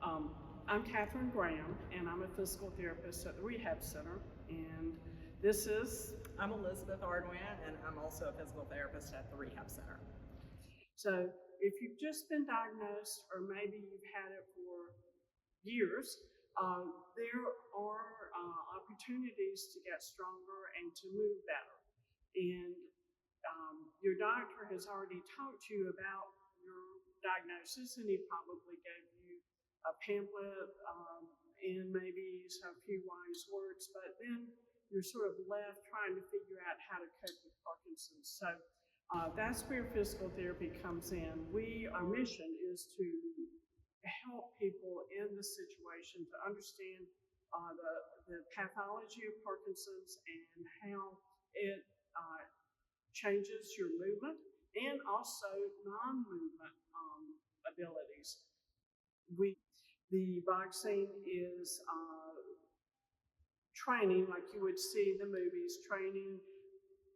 I'm Catherine Graham, and I'm a physical therapist at the Rehab Center. And this is, I'm Elizabeth Ardwan, and I'm also a physical therapist at the Rehab Center. So if you've just been diagnosed, or maybe you've had it for years, there are opportunities to get stronger and to move better. And your doctor has already talked to you about your diagnosis, and he probably gave you a pamphlet and maybe a few wise words, but then you're sort of left trying to figure out how to cope with Parkinson's. So that's where physical therapy comes in. Our mission is to help people in this situation to understand the pathology of Parkinson's and how it changes your movement and also non-movement abilities. The boxing is training, like you would see in the movies, training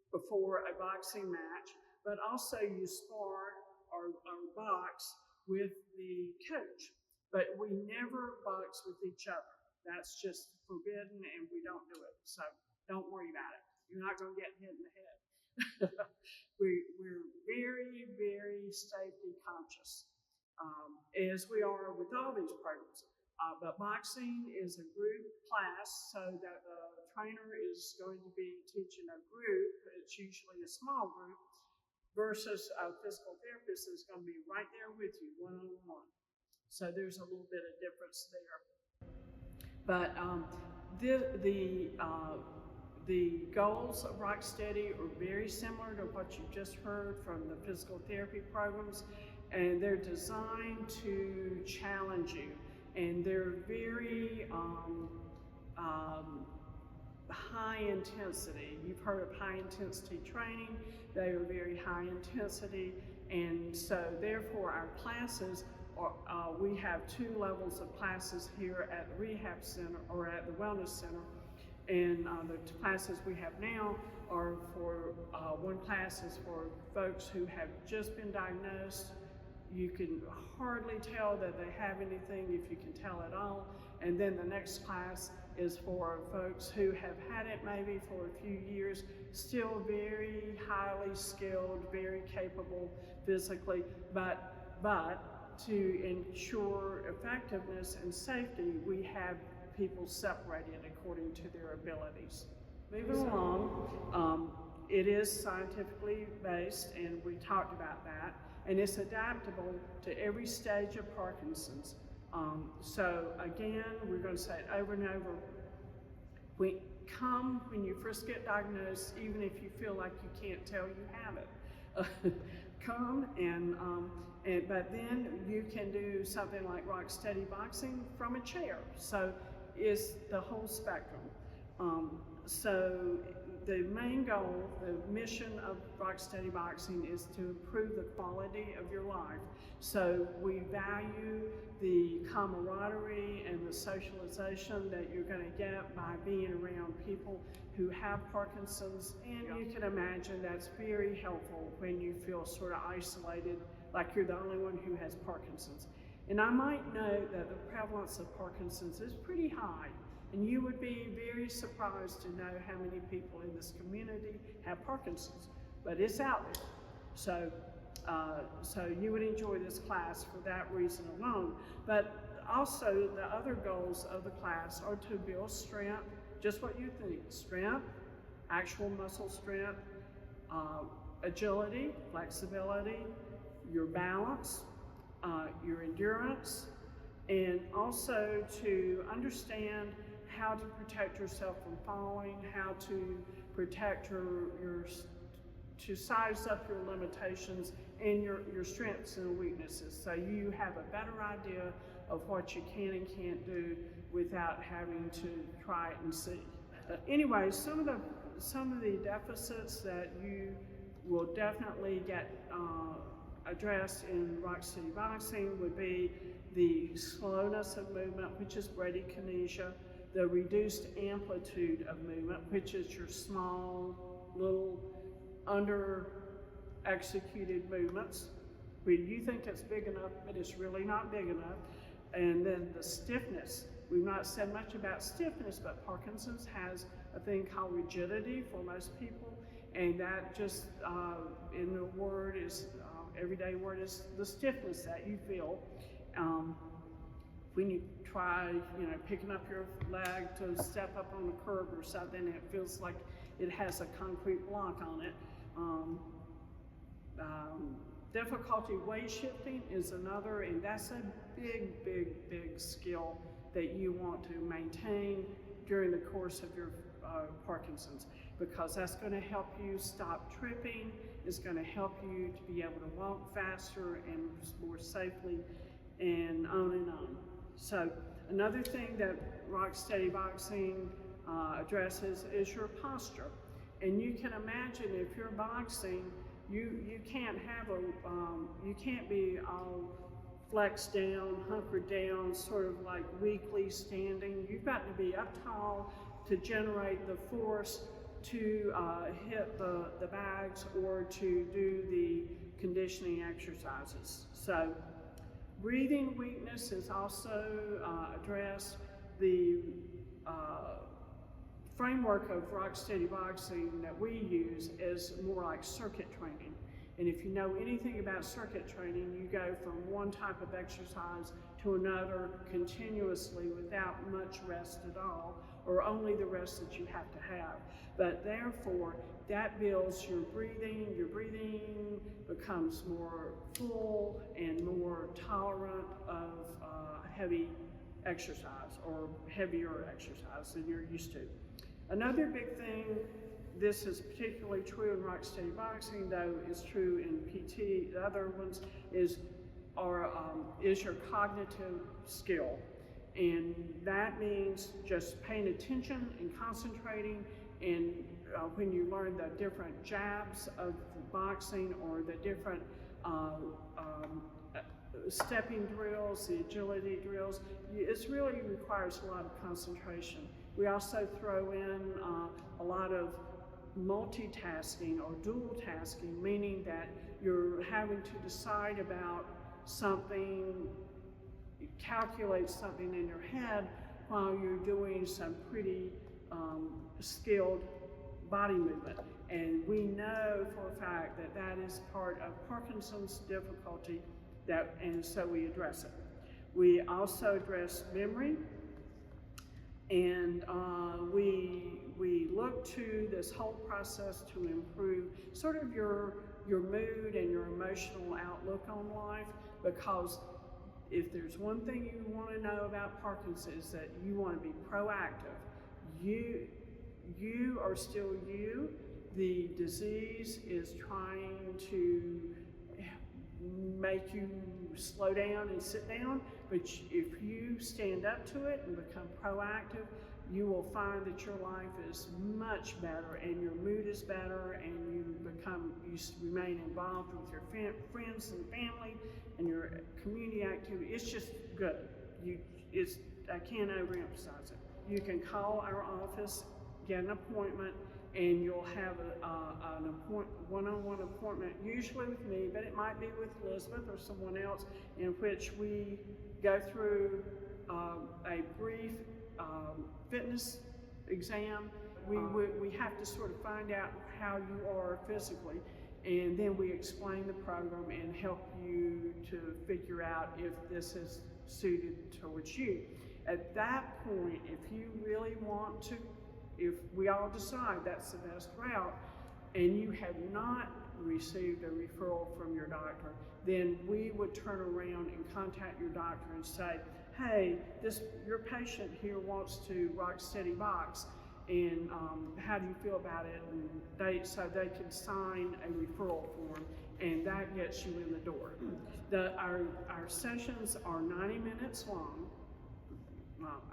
before a boxing match, but also you spar or box with the coach. But we never box with each other. That's just forbidden, and we don't do it. So don't worry about it. You're not going to get hit in the head. We're very, very safety conscious, as we are with all these programs. But boxing is a group class, so that the trainer is going to be teaching a group. It's usually a small group, versus a physical therapist is going to be right there with you, one-on-one. So there's a little bit of difference there. But the goals of Rocksteady are very similar to what you just heard from the physical therapy programs, and they're designed to challenge you. And they're very high intensity. You've heard of high intensity training. They are very high intensity, and so therefore our classes are, we have 2 levels of classes here at the Rehab Center or at the Wellness Center. And the classes we have now are for, one class is for folks who have just been diagnosed. You can hardly tell that they have anything, if you can tell at all. And then the next class is for folks who have had it maybe for a few years, still very highly skilled, very capable physically, but to ensure effectiveness and safety, we have people separated according to their abilities. Moving along, it is scientifically based, and we talked about that, and it's adaptable to every stage of Parkinson's. So again, we're going to say it over and over. When you first get diagnosed, even if you feel like you can't tell you have it. Come but then you can do something like Rocksteady boxing from a chair. So it's the whole spectrum. So the main goal, the mission of Rocksteady boxing is to improve the quality of your life. So we value the camaraderie and the socialization that you're going to get by being around people who have Parkinson's, and you can imagine that's very helpful when you feel sort of isolated, like you're the only one who has Parkinson's. And I might note that the prevalence of Parkinson's is pretty high, and you would be very surprised to know how many people in this community have Parkinson's, but it's out there. So you would enjoy this class for that reason alone. But also the other goals of the class are to build strength, just what you think, strength, actual muscle strength, agility, flexibility, your balance, your endurance, and also to understand how to protect yourself from falling, how to protect to size up your limitations and your strengths and weaknesses, so you have a better idea of what you can and can't do without having to try it and see. Anyway, some of the deficits that you will definitely get addressed in Rocksteady boxing would be the slowness of movement, which is bradykinesia, the reduced amplitude of movement, which is your small, little, under-executed movements, where you think it's big enough, but it's really not big enough. And then the stiffness. We've not said much about stiffness, but Parkinson's has a thing called rigidity for most people, and that just, in the word is, everyday word is the stiffness that you feel. When you try, picking up your leg to step up on a curb or something, it feels like it has a concrete block on it. Difficulty weight shifting is another, and that's a big skill that you want to maintain during the course of your Parkinson's, because that's going to help you stop tripping. It's going to help you to be able to walk faster and more safely, and on and on. So another thing that Rock Steady Boxing addresses is your posture. And you can imagine if you're boxing, you can't have you can't be all flexed down, hunkered down, sort of like weakly standing. You've got to be up tall to generate the force to hit the bags or to do the conditioning exercises. So breathing weakness is also addressed. The framework of Rock Steady Boxing that we use is more like circuit training. And if you know anything about circuit training, you go from one type of exercise to another continuously without much rest at all, or only the rest that you have to have. But therefore, that builds your breathing. Your breathing becomes more full and more tolerant of heavy exercise or heavier exercise than you're used to. Another big thing, this is particularly true in Rock Steady Boxing, though is true in PT, the other ones, is your cognitive skill. And that means just paying attention and concentrating, and when you learn the different jabs of boxing or the different stepping drills, the agility drills, it really requires a lot of concentration. We also throw in a lot of multitasking or dual tasking, meaning that you're having to decide about something, calculate something in your head while you're doing some pretty skilled body movement. And we know for a fact that that is part of Parkinson's difficulty, and so we address it. We also address memory, and we look to this whole process to improve sort of your mood and your emotional outlook on life, because if there's one thing you want to know about Parkinson's is that you want to be proactive. You are still you. The disease is trying to make you slow down and sit down, but if you stand up to it and become proactive, you will find that your life is much better and your mood is better, and you remain involved with your friends and family and your community activity. It's just good. I can't overemphasize it. You can call our office, get an appointment, and you'll have an one-on-one appointment, usually with me, but it might be with Elizabeth or someone else, in which we go through a brief fitness exam. We have to sort of find out how you are physically, and then we explain the program and help you to figure out if this is suited towards you. At that point, if you really want to, if we all decide that's the best route, and you have not received a referral from your doctor, then we would turn around and contact your doctor and say, hey, your patient here wants to Rock Steady Box, and how do you feel about it? And so they can sign a referral form, and that gets you in the door. Our sessions are 90 minutes long,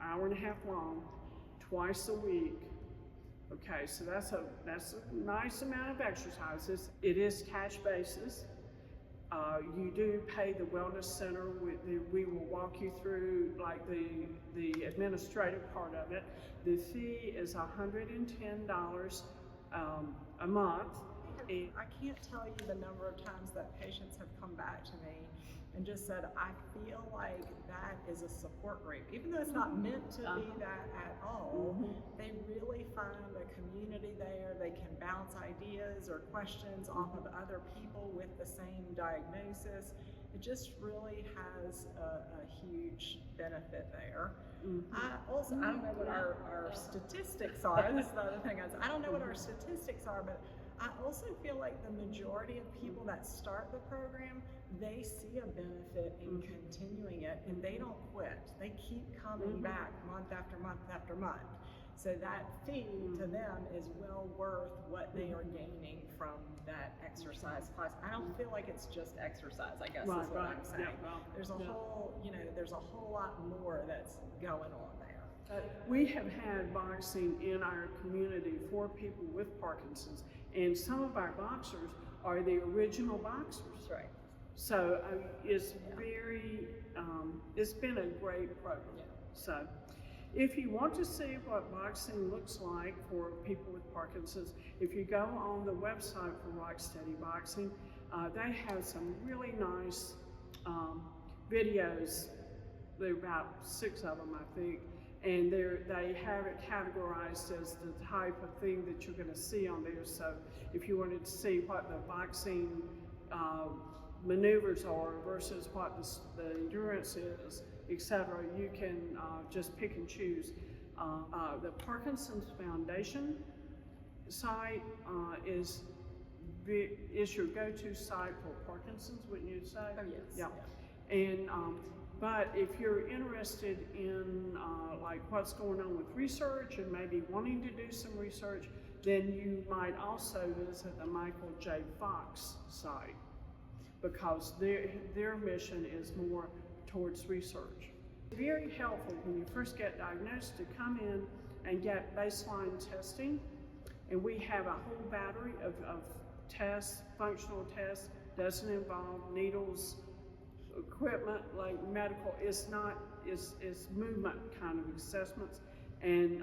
hour and a half long, twice a week. Okay, so that's a nice amount of exercises. It is cash basis. You do pay the wellness center. We will walk you through like the administrative part of it. The fee is $110 a month. And I can't tell you the number of times that patients have come back to me and just said, I feel like that is a support group. Even though it's not meant to be that at all, they really find a community there. They can bounce ideas or questions off of other people with the same diagnosis. It just really has a huge benefit there. I don't know what our statistics are. This is the other thing. I don't know what our statistics are, but I also feel like the majority of people that start the program, they see a benefit in continuing it, and they don't quit. They keep coming back month after month after month. So that fee to them is well worth what they are gaining from that exercise class. I don't feel like it's just exercise, I guess is what I'm saying. There's a whole, there's a whole lot more that's going on there. We have had boxing in our community for people with Parkinson's, and some of our boxers are the original boxers. That's right. So it's very, it's been a great program. Yeah. So if you want to see what boxing looks like for people with Parkinson's, if you go on the website for Rocksteady Boxing, they have some really nice videos. There are about 6 of them, I think, and they have it categorized as the type of thing that you're going to see on there. So if you wanted to see what the boxing maneuvers are versus what the endurance is, etc., you can just pick and choose. The Parkinson's Foundation site is your go-to site for Parkinson's, wouldn't you say? Oh, yes. Yeah. And but if you're interested in like what's going on with research and maybe wanting to do some research, then you might also visit the Michael J. Fox site, because their mission is more towards research. Very helpful when you first get diagnosed to come in and get baseline testing, and we have a whole battery of tests, functional tests. Doesn't involve needles, equipment like medical. It's movement kind of assessments. And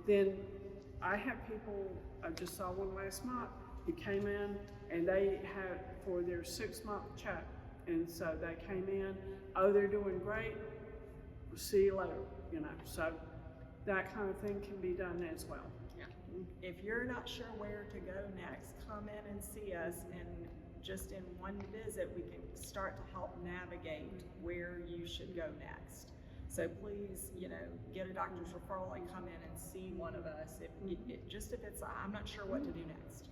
then I have people, I just saw one last month, he came in and they had for their 6-month check. And so they came in, they're doing great, see you later, So that kind of thing can be done as well. Yeah. If you're not sure where to go next, come in and see us, and just in one visit, we can start to help navigate where you should go next. So please, get a doctor's referral and come in and see one of us. If it's, I'm not sure what to do next.